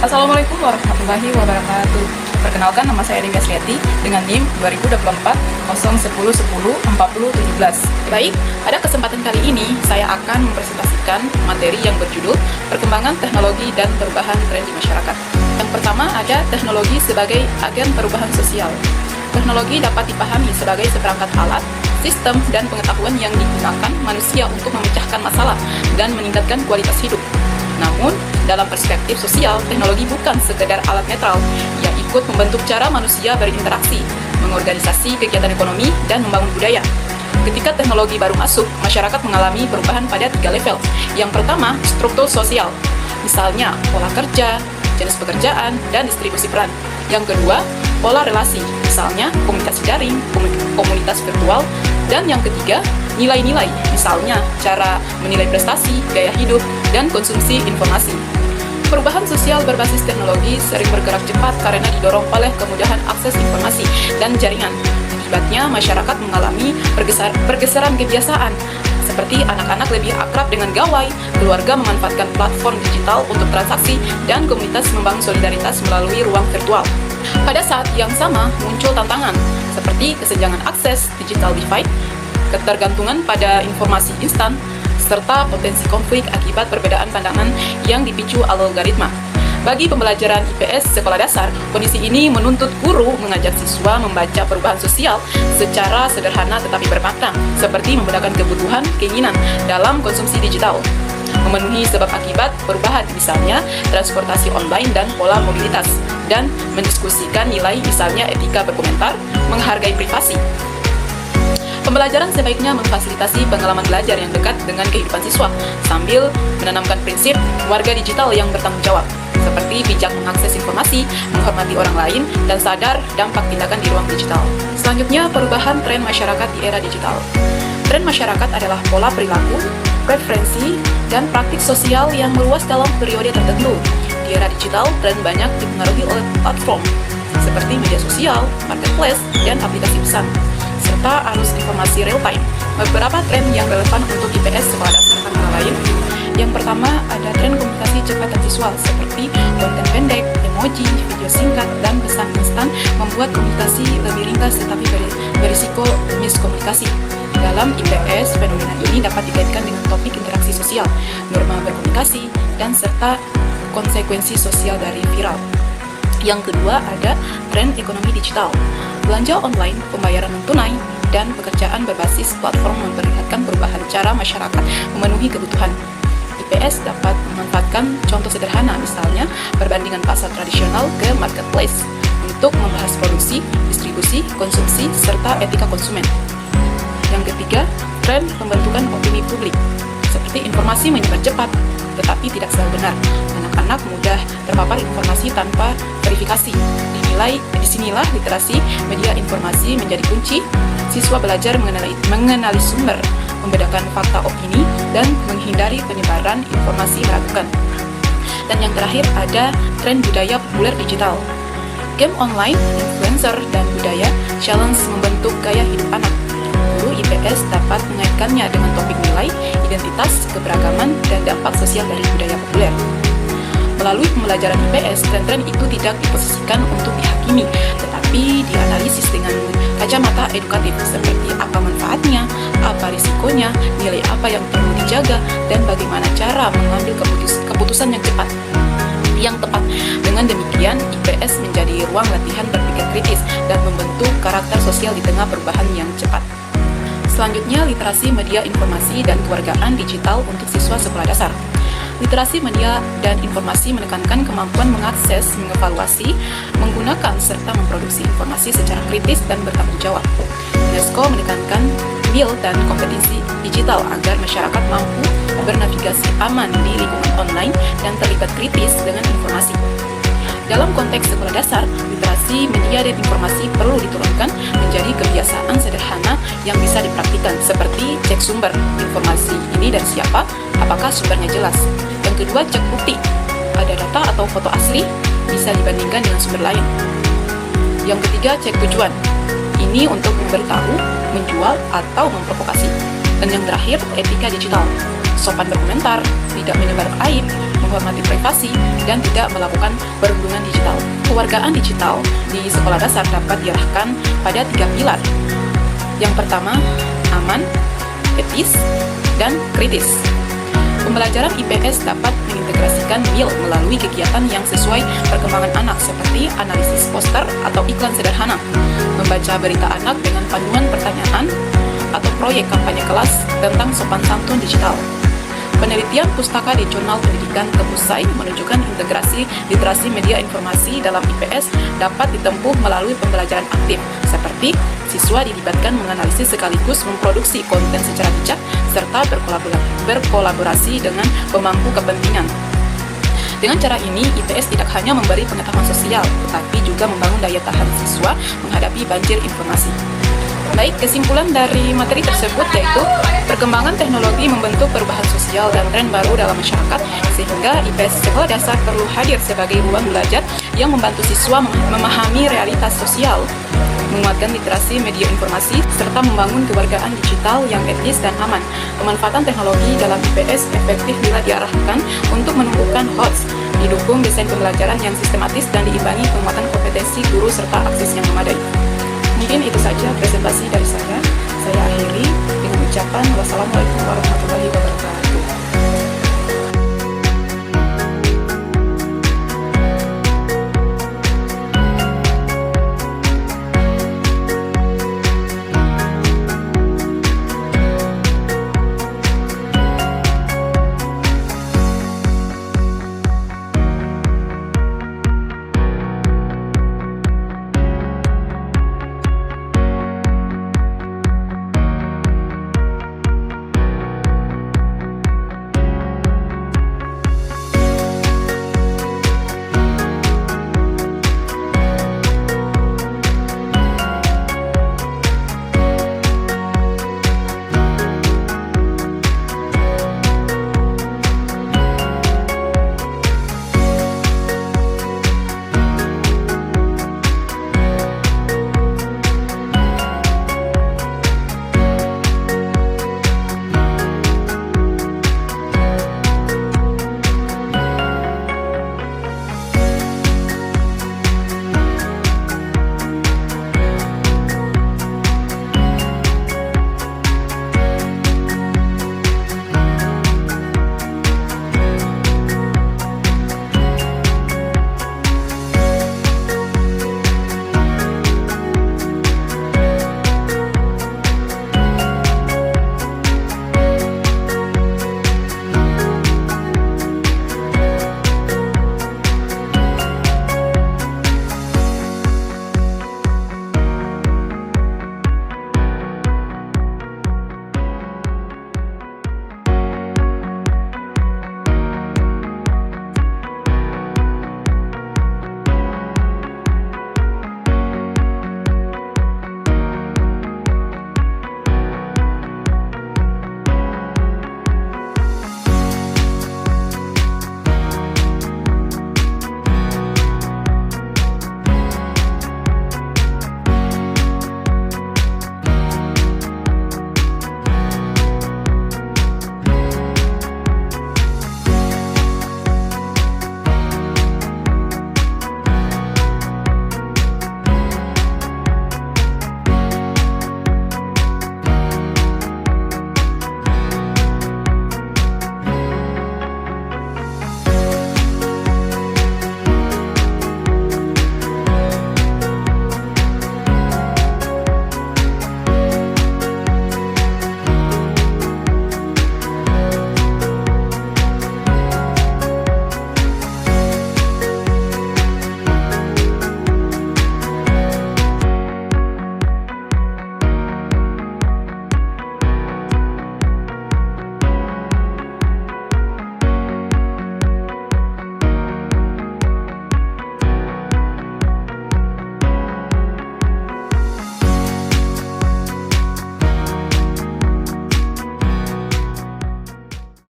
Assalamualaikum warahmatullahi wabarakatuh. Perkenalkan, nama saya Dewi Asriati dengan NIM 2024 010 10 40 17. Baik, pada kesempatan kali ini saya akan mempresentasikan materi yang berjudul Perkembangan Teknologi dan Perubahan Tren di Masyarakat. Yang pertama ada teknologi sebagai agen perubahan sosial. Teknologi dapat dipahami sebagai seperangkat alat, sistem, dan pengetahuan yang digunakan manusia untuk memecahkan masalah dan meningkatkan kualitas hidup. Namun, dalam perspektif sosial, teknologi bukan sekedar alat netral. Ia ikut membentuk cara manusia berinteraksi, mengorganisasi kegiatan ekonomi, dan membangun budaya. Ketika teknologi baru masuk, masyarakat mengalami perubahan pada 3 level. Yang pertama, struktur sosial. Misalnya, pola kerja, jenis pekerjaan, dan distribusi peran. Yang kedua, pola relasi. Misalnya, komunikasi daring, komunitas virtual. Dan yang ketiga, nilai-nilai. Misalnya, cara menilai prestasi, gaya hidup, dan konsumsi informasi. Perubahan sosial berbasis teknologi sering bergerak cepat karena didorong oleh kemudahan akses informasi dan jaringan. Akibatnya, masyarakat mengalami pergeseran kebiasaan, seperti anak-anak lebih akrab dengan gawai, keluarga memanfaatkan platform digital untuk transaksi, dan komunitas membangun solidaritas melalui ruang virtual. Pada saat yang sama, muncul tantangan, seperti kesenjangan akses, digital divide, ketergantungan pada informasi instan, serta potensi konflik akibat perbedaan pandangan yang dipicu algoritma. Bagi pembelajaran IPS sekolah dasar, kondisi ini menuntut guru mengajak siswa membaca perubahan sosial secara sederhana tetapi bermakna, seperti membedakan kebutuhan, keinginan dalam konsumsi digital, memenuhi sebab akibat perubahan, misalnya transportasi online dan pola mobilitas, dan mendiskusikan nilai, misalnya etika berkomentar, menghargai privasi. Pembelajaran sebaiknya memfasilitasi pengalaman belajar yang dekat dengan kehidupan siswa, sambil menanamkan prinsip warga digital yang bertanggung jawab, seperti bijak mengakses informasi, menghormati orang lain, dan sadar dampak tindakan di ruang digital. Selanjutnya, perubahan tren masyarakat di era digital. Tren masyarakat adalah pola perilaku, preferensi, dan praktik sosial yang meluas dalam periode tertentu. Di era digital, tren banyak dipengaruhi oleh platform, seperti media sosial, marketplace, dan aplikasi pesan, serta arus informasi real-time. Beberapa tren yang relevan untuk IPS sekolah dasar antara lain. Yang pertama, ada tren komunikasi cepat dan visual, seperti konten pendek, emoji, video singkat, dan pesan instan membuat komunikasi lebih ringkas tetapi berisiko miskomunikasi. Dalam IPS, fenomena ini dapat dikaitkan dengan topik interaksi sosial, norma berkomunikasi, dan serta konsekuensi sosial dari viral. Yang kedua, ada tren ekonomi digital. Belanja online, pembayaran non-tunai, dan pekerjaan berbasis platform memperlihatkan perubahan cara masyarakat memenuhi kebutuhan. IPS dapat memanfaatkan contoh sederhana, misalnya perbandingan pasar tradisional ke marketplace, untuk membahas produksi, distribusi, konsumsi, serta etika konsumen. Yang ketiga, tren pembentukan opini publik. Seperti informasi menyebar cepat, tetapi tidak selalu benar. Anak-anak mudah terpapar informasi tanpa verifikasi. Disinilah literasi media informasi menjadi kunci. Siswa belajar mengenali sumber, membedakan fakta opini, dan menghindari penyebaran informasi meragukan. Dan yang terakhir ada tren budaya populer digital. Game online, influencer, dan budaya challenge membentuk gaya hidup anak. Guru IPS dapat mengaitkannya dengan topik nilai, identitas, keberagaman, dan dampak sosial dari budaya populer. Melalui pembelajaran IPS, tren-tren itu tidak diposisikan untuk dihakimi, tetapi dianalisis dengan kacamata edukatif, seperti apa manfaatnya, apa risikonya, nilai apa yang perlu dijaga, dan bagaimana cara mengambil keputusan yang tepat. Dengan demikian, IPS menjadi ruang latihan berpikir kritis dan membentuk karakter sosial di tengah perubahan yang cepat. Selanjutnya, literasi media informasi dan kewargaan digital untuk siswa sekolah dasar. Literasi media dan informasi menekankan kemampuan mengakses, mengevaluasi, menggunakan, serta memproduksi informasi secara kritis dan bertanggung jawab. UNESCO menekankan skill dan kompetensi digital agar masyarakat mampu bernavigasi aman di lingkungan online dan terlibat kritis dengan informasi. Dalam konteks sekolah dasar, literasi media dan informasi perlu diturunkan menjadi kebiasaan sederhana yang bisa dipraktikkan, seperti cek sumber informasi ini dari siapa, apakah sumbernya jelas. Yang kedua, cek bukti. Ada data atau foto asli, bisa dibandingkan dengan sumber lain. Yang ketiga, cek tujuan. Ini untuk memberitahu, menjual, atau memprovokasi. Dan yang terakhir, etika digital. Sopan berkomentar, tidak menyebar aib, menghormati privasi, dan tidak melakukan perundungan digital. Kewargaan digital di sekolah dasar dapat diarahkan pada 3 pilar. Yang pertama, aman, etis, dan kritis. Pembelajaran IPS dapat mengintegrasikan MIL melalui kegiatan yang sesuai perkembangan anak seperti analisis poster atau iklan sederhana, membaca berita anak dengan panduan pertanyaan, atau proyek kampanye kelas tentang sopan santun digital. Penelitian pustaka di Jurnal Pendidikan Kebusai menunjukkan integrasi literasi media informasi dalam IPS dapat ditempuh melalui pembelajaran aktif, seperti siswa dilibatkan menganalisis sekaligus memproduksi konten secara bijak, serta berkolaborasi dengan pemangku kepentingan. Dengan cara ini, IPS tidak hanya memberi pengetahuan sosial, tetapi juga membangun daya tahan siswa menghadapi banjir informasi. Baik, kesimpulan dari materi tersebut yaitu perkembangan teknologi membentuk perubahan sosial dan tren baru dalam masyarakat, sehingga IPS sekolah dasar perlu hadir sebagai ruang belajar yang membantu siswa memahami realitas sosial, menguatkan literasi media informasi, serta membangun kewargaan digital yang etis dan aman. Pemanfaatan teknologi dalam IPS efektif bila diarahkan untuk menumbuhkan HOTS, didukung desain pembelajaran yang sistematis dan diimbangi penguatan kompetensi guru serta akses yang memadai. Mungkin itu saja presentasi dari saya. Saya akhiri dengan ucapan wassalamualaikum warahmatullahi wabarakatuh.